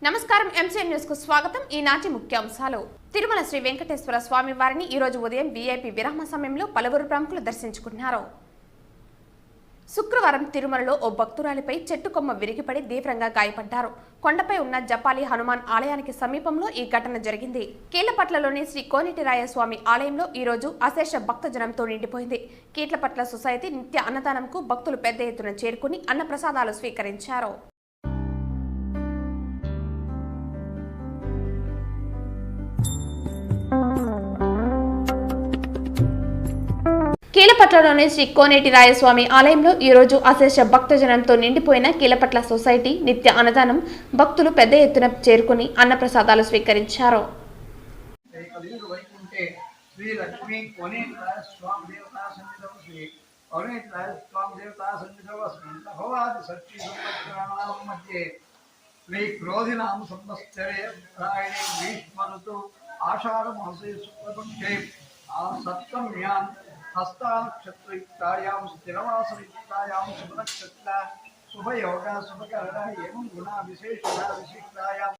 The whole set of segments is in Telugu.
నమస్కారం ఎంసీఎన్ న్యూస్ కు స్వాగతం. ఈనాటి ముఖ్యాంశాలు. తిరుమల శ్రీ వెంకటేశ్వర స్వామి వారిని ఈ రోజు ఉదయం వీఐపీ విరామ సమయంలో పలువురు ప్రముఖులు దర్శించుకున్నారు. శుక్రవారం తిరుమలలో ఓ భక్తురాలిపై చెట్టు కొమ్మ విరిగిపడి తీవ్రంగా గాయపడ్డారు. కొండపై ఉన్న జపాలి హనుమాన్ ఆలయానికి సమీపంలో ఈ ఘటన జరిగింది. కీళ్లపట్లలోని శ్రీ కోనేటిరాయ స్వామి ఆలయంలో ఈ రోజు అశేష భక్తజనంతో నిండిపోయింది. కీళ్లపట్ల సొసైటీ నిత్య అన్నదానంకు భక్తులు పెద్ద ఎత్తున చేరుకుని అన్నప్రసాదాలు స్వీకరించారు. కీళ్లపట్లలోని శ్రీ కోనేటిరాయ స్వామి ఆలయంలో ఈ రోజు అశేష భక్తజనంతో నిండిపోయిన కీళ్లపట్ల సొసైటీ నిత్య అన్నదానం భక్తులు పెద్ద ఎత్తున చేరుకుని అన్నప్రసాదాలు స్వీకరించారు. हस्तानक्षत्रयुक्तायां स्थिरवासयुक्तायां शुभनक्षत्र शुभयोग शुभकरण एवं गुणा विशेषता विशिष्टायां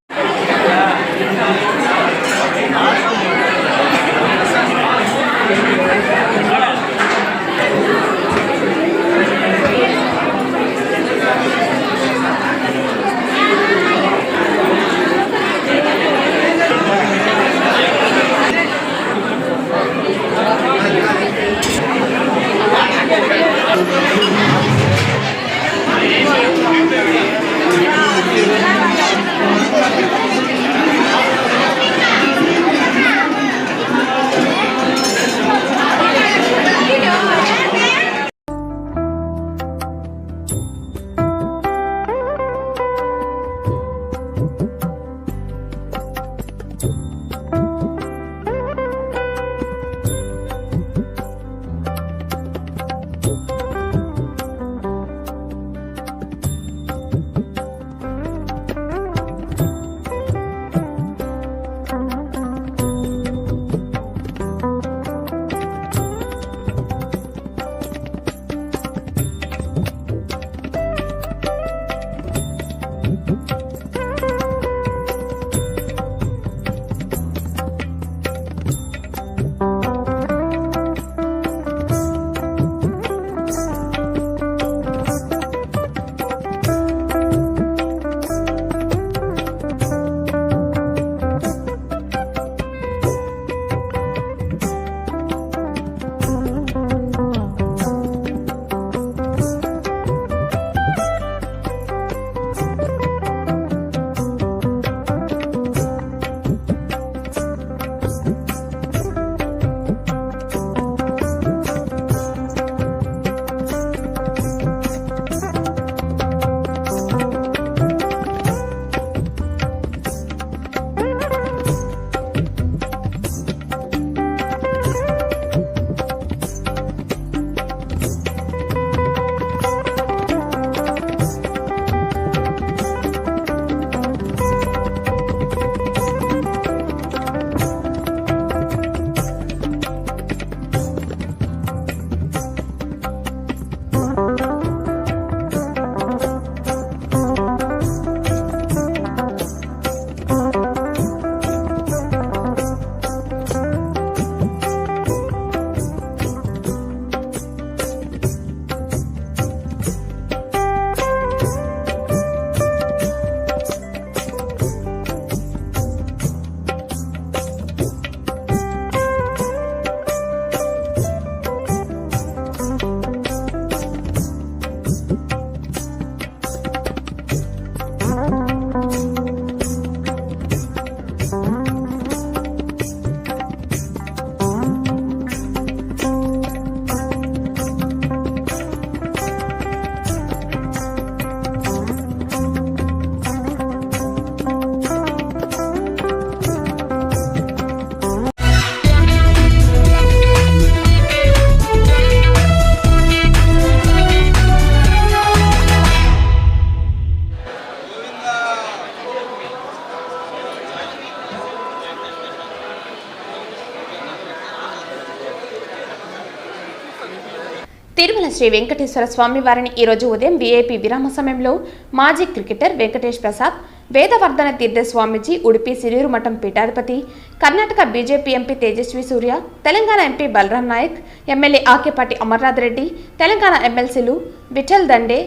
తిరుమల శ్రీ వెంకటేశ్వర స్వామి వారిని ఈరోజు ఉదయం వీఐపీ విరామ సమయంలో మాజీ క్రికెటర్ వెంకటేష్ ప్రసాద్, వేదవర్ధన తీర్థ స్వామీజీ, ఉడిపి సిరియూరు మఠం పీఠాధిపతి, కర్ణాటక బీజేపీ ఎంపీ తేజస్వి సూర్య, తెలంగాణ ఎంపీ బలరాం నాయక్, ఎమ్మెల్యే ఆకేపాటి అమర్నాథ్ రెడ్డి, తెలంగాణ ఎమ్మెల్సీలు విఠల్ దండే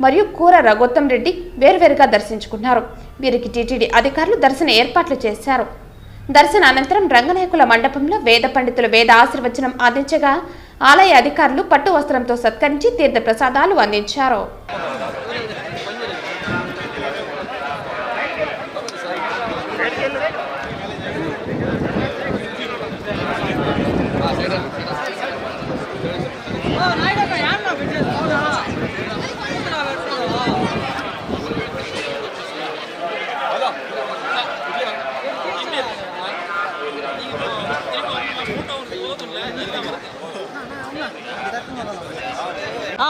మరియు కూర రఘోత్తం రెడ్డి వేర్వేరుగా దర్శించుకున్నారు. వీరికి టీటీడీ అధికారులు దర్శన ఏర్పాట్లు చేశారు. దర్శన అనంతరం రంగనాయకుల మండపంలో వేద పండితులు వేద ఆశీర్వచనం అందించగా ఆలయ అధికారులు పట్టు వస్త్రంతో సత్కరించి తీర్థ ప్రసాదాలు అందించారు.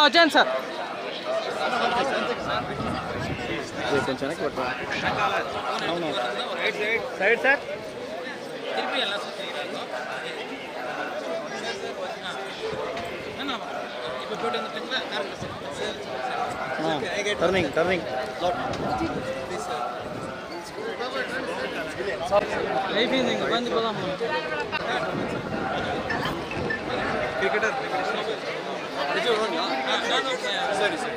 వచ్చాను సార్. సైడ్ సార్ టర్నింగ్ అయిపోయింది. ఇంకా బంది పోదాం. క్రికెటర్ సరే సరే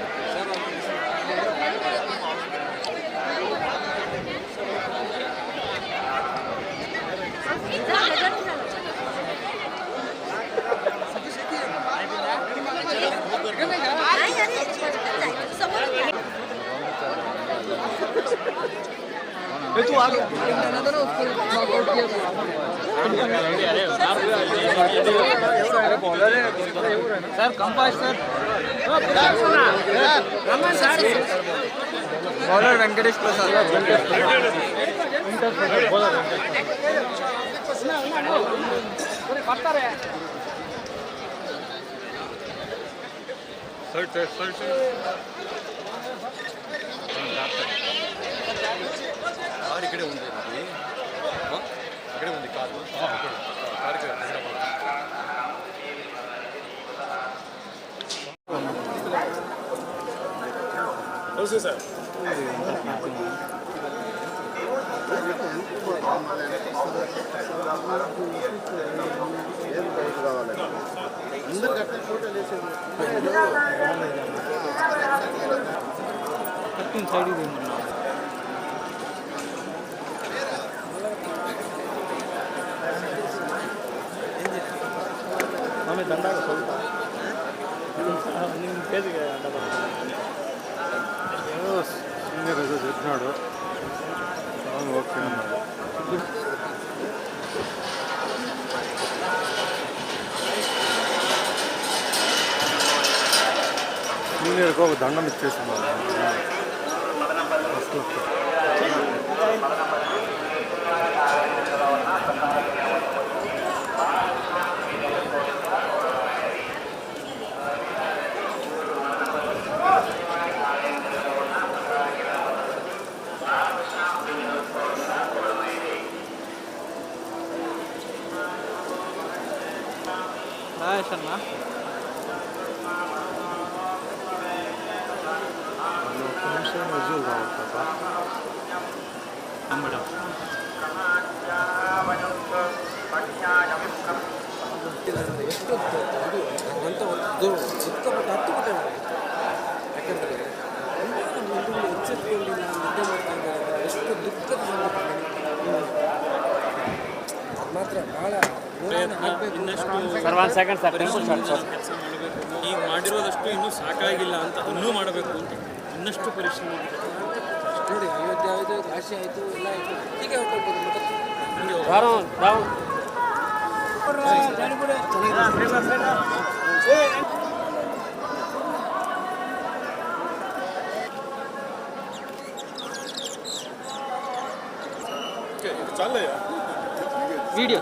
sir compass sir bowler Venkatesh Prasad इकडे ఉంది కారు నమస్తే సార్. అందరు కట్టిన ఫోటోలు వేసేది సైడ్ దండాలు సీనియర్ ఏదో చెప్పినాడు. ఓకే అన్నాడు. సీనియర్కి ఒక దండం ఇచ్చేస్తున్నాడు. అన్న ఒక్క నిమిషం విజువల్ రావాలి మేడం. ಎಷ್ಟು ಅಂತ ಒಂದು ಸಿಕ್ಕಾಪಟ್ಟೆ ಹತ್ತುಬಿಟ್ಟೆ ಯಾಕಂದರೆ ಎಚ್ಚೆತ್ತುಕೊಂಡು ನಾನು ನಿದ್ದೆ ಮಾಡ್ತಾ ಇದ್ದಾರೆ. ಎಷ್ಟು ದುಃಖದ ಅದು ಮಾತ್ರ ಭಾಳ ಈಗ ಮಾಡಿರೋದಷ್ಟು ಇನ್ನೂ ಸಾಕಾಗಿಲ್ಲ ಅಂತ ಇನ್ನೂ ಮಾಡಬೇಕು ಅಂತ ಇನ್ನಷ್ಟು ಪರಿಶ್ರಮ ನೋಡಿ. ಅಯೋಧ್ಯೆ ಆಯಿತು, ಕಾಶಿ ಆಯಿತು, ಎಲ್ಲ ಆಯಿತು, ಹೀಗೆ ಹೊರಟೋಗ್ಬೋದು. चाललंय व्हिडिओ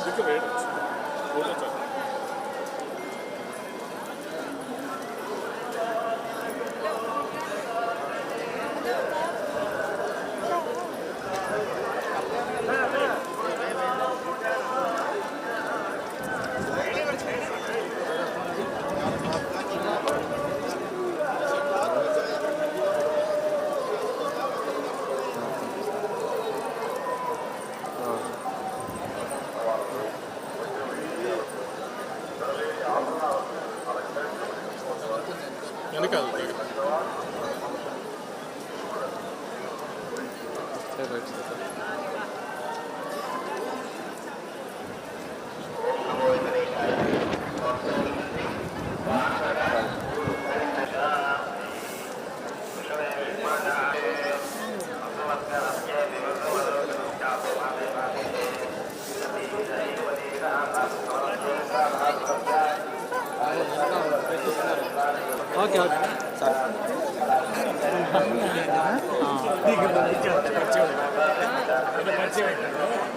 ఓకే ఓకే సార్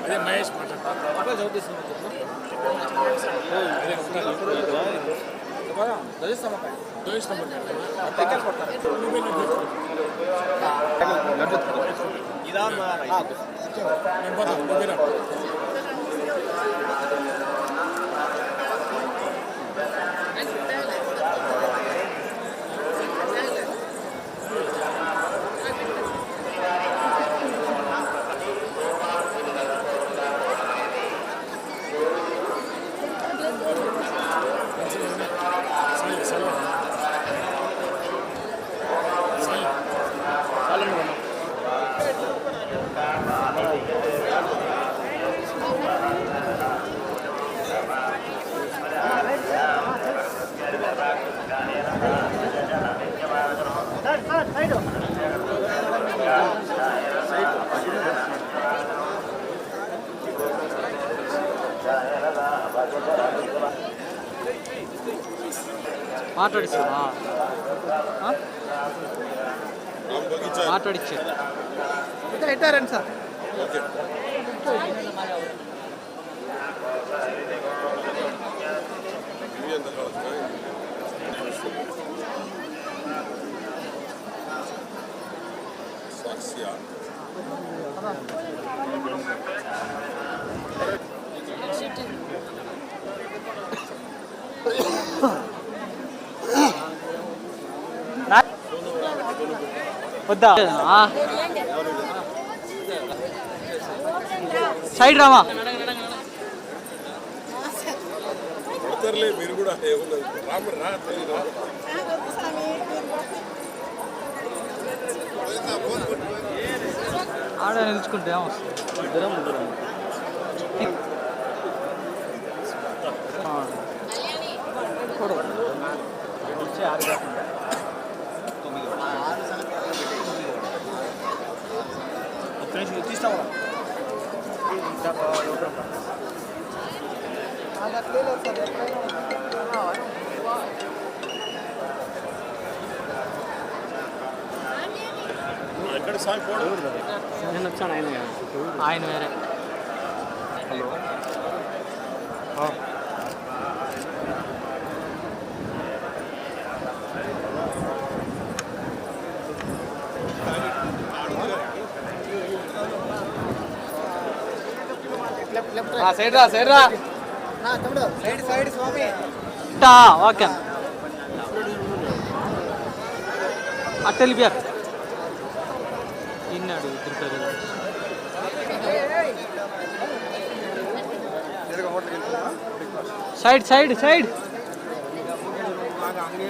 అదే మహేష్ మాట్లాడతారు మాట్లాడిస్తావా మాట్లాడిచ్చే ఎట్టారండి సార్ వద్దా సైడ్ రామా మీరు కూడా ఆడ నిలుచుకుంటే ఏమొస్తుంది ఇద్దరం ముగ్గురం తీస్తావా ఎక్కడ సార్ నేను వచ్చాను ఆయన వేరే హలో సైడ్ రా సైడ్ రా సైడ్ స్వామి ఓకే అట్టెల్ బియర్ ఇన్నాడు తిరుపతి సైడ్ సైడ్ సైడ్ అన్ని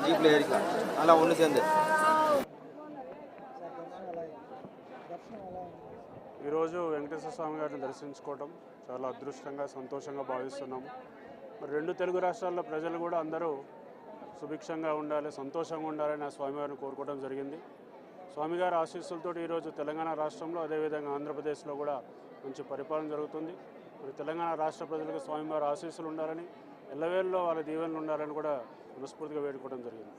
జీప్లో ఏరిక అలా ఉండి చెంది ఈరోజు వెంకటేశ్వర స్వామి గారిని దర్శించుకోవడం చాలా అదృష్టంగా సంతోషంగా భావిస్తున్నాము. మరి రెండు తెలుగు రాష్ట్రాల్లో ప్రజలు కూడా అందరూ సుభిక్షంగా ఉండాలి, సంతోషంగా ఉండాలని ఆ స్వామివారిని కోరుకోవడం జరిగింది. స్వామివారి ఆశీస్సులతో ఈరోజు తెలంగాణ రాష్ట్రంలో అదేవిధంగా ఆంధ్రప్రదేశ్లో కూడా మంచి పరిపాలన జరుగుతుంది. మరి తెలంగాణ రాష్ట్ర ప్రజలకు స్వామివారి ఆశీస్సులు ఉండాలని, ఎల్లవేళ్ళలో వాళ్ళ దీవెనలు ఉండాలని కూడా మనస్ఫూర్తిగా వేడుకోవడం జరిగింది.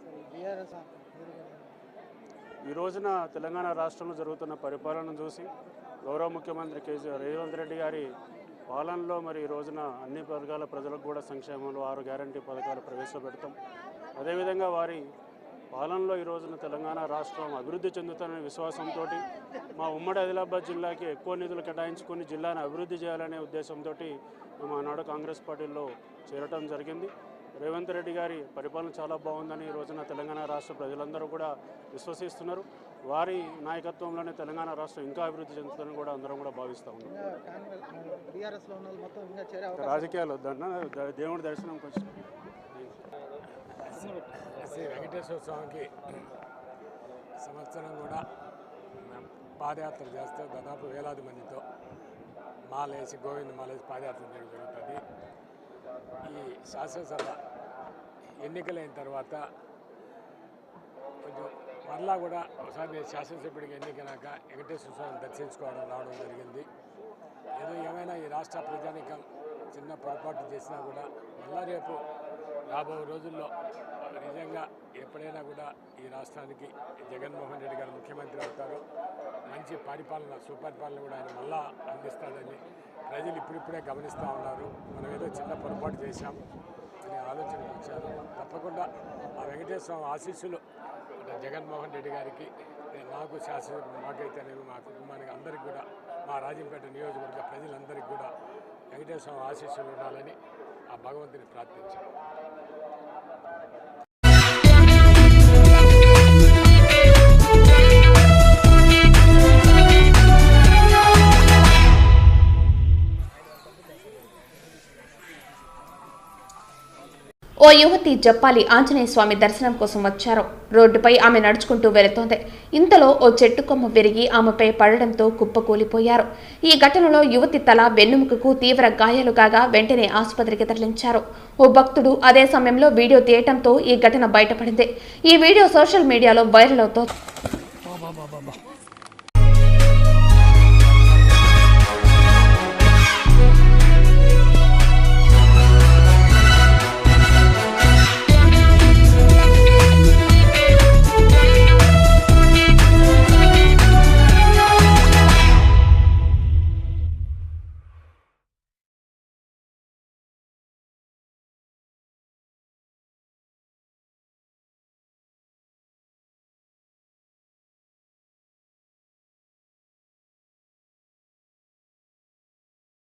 ఈ రోజున తెలంగాణ రాష్ట్రంలో జరుగుతున్న పరిపాలనను చూసి గౌరవ ముఖ్యమంత్రి రేవంత్ రెడ్డి గారి పాలనలో మరి ఈ రోజున అన్ని వర్గాల ప్రజలకు కూడా సంక్షేమంలో 6 గ్యారంటీ పథకాలు ప్రవేశపెడతాం. అదేవిధంగా వారి పాలనలో ఈ రోజున తెలంగాణ రాష్ట్రం అభివృద్ధి చెందుతారనే విశ్వాసంతో మా ఉమ్మడి ఆదిలాబాద్ జిల్లాకి ఎక్కువ నిధులు కేటాయించుకొని జిల్లాను అభివృద్ధి చేయాలనే ఉద్దేశంతో మేము ఆనాడు కాంగ్రెస్ పార్టీలో చేరటం జరిగింది. రేవంత్ రెడ్డి గారి పరిపాలన చాలా బాగుందని ఈ రోజున తెలంగాణ రాష్ట్ర ప్రజలందరూ కూడా విశ్వసిస్తున్నారు. వారి నాయకత్వంలోనే తెలంగాణ రాష్ట్రం ఇంకా అభివృద్ధి చెందుతుందని కూడా అందరం కూడా భావిస్తూ ఉన్నాం. రాజకీయాలు వద్దన్న దేవుడి దర్శనంకి వచ్చి శ్రీ వెంకటేశ్వర స్వామికి సంవత్సరం కూడా పాదయాత్ర చేస్తే దాదాపు వేలాది మందితో మాలేసి గోవింద మాలేసి పాదయాత్ర చేయడం జరుగుతుంది. ఈ శాసనసభ ఎన్నికలైన తర్వాత కొంచెం మరలా కూడా ఒకసారి నేను శాసనసభ్యుడికి ఎన్నికైనాక వెంకటేశ్వర స్వామిని దర్శించుకోవడం రావడం జరిగింది. ఏమైనా ఈ రాష్ట్ర ప్రజానికం చిన్న పొరపాటు చేసినా కూడా మళ్ళా రేపు రాబో రోజుల్లో నిజంగా ఎప్పుడైనా కూడా ఈ రాష్ట్రానికి జగన్మోహన్ రెడ్డి గారు ముఖ్యమంత్రి అవుతారో మంచి పరిపాలన సుపరిపాలన కూడా ఆయన మళ్ళా అందిస్తాడని ప్రజలు ఇప్పుడిప్పుడే గమనిస్తూ ఉన్నారు. మనం ఏదో చిన్న పొరపాటు చేశాం అనే ఆలోచనకు వచ్చారు. తప్పకుండా ఆ వెంకటేశ్వర ఆశీస్సులు జగన్మోహన్ రెడ్డి గారికి నాకు శాసనసభ్యులు మాకైతేనేమి మా కుటుంబానికి అందరికీ కూడా మా రాజంపేట నియోజకవర్గ ప్రజలందరికీ కూడా వెంకటేశ్వర ఆశీస్సులు ఉండాలని ఆ భగవంతుని ప్రార్థించాను. ఓ యువతి జప్పాలి ఆంజనేయ స్వామి దర్శనం కోసం వచ్చారు. రోడ్డుపై ఆమె నడుచుకుంటూ వెళుతోంది. ఇంతలో ఓ చెట్టు కొమ్మ విరిగి ఆమెపై పడడంతో కుప్పకూలిపోయారు. ఈ ఘటనలో యువతి తల వెన్నుముకకు తీవ్ర గాయాలు కాగా వెంటనే ఆసుపత్రికి తరలించారు. ఓ భక్తుడు అదే సమయంలో వీడియో తీయటంతో ఈ ఘటన బయటపడింది. ఈ వీడియో సోషల్ మీడియాలో వైరల్ అవుతోంది.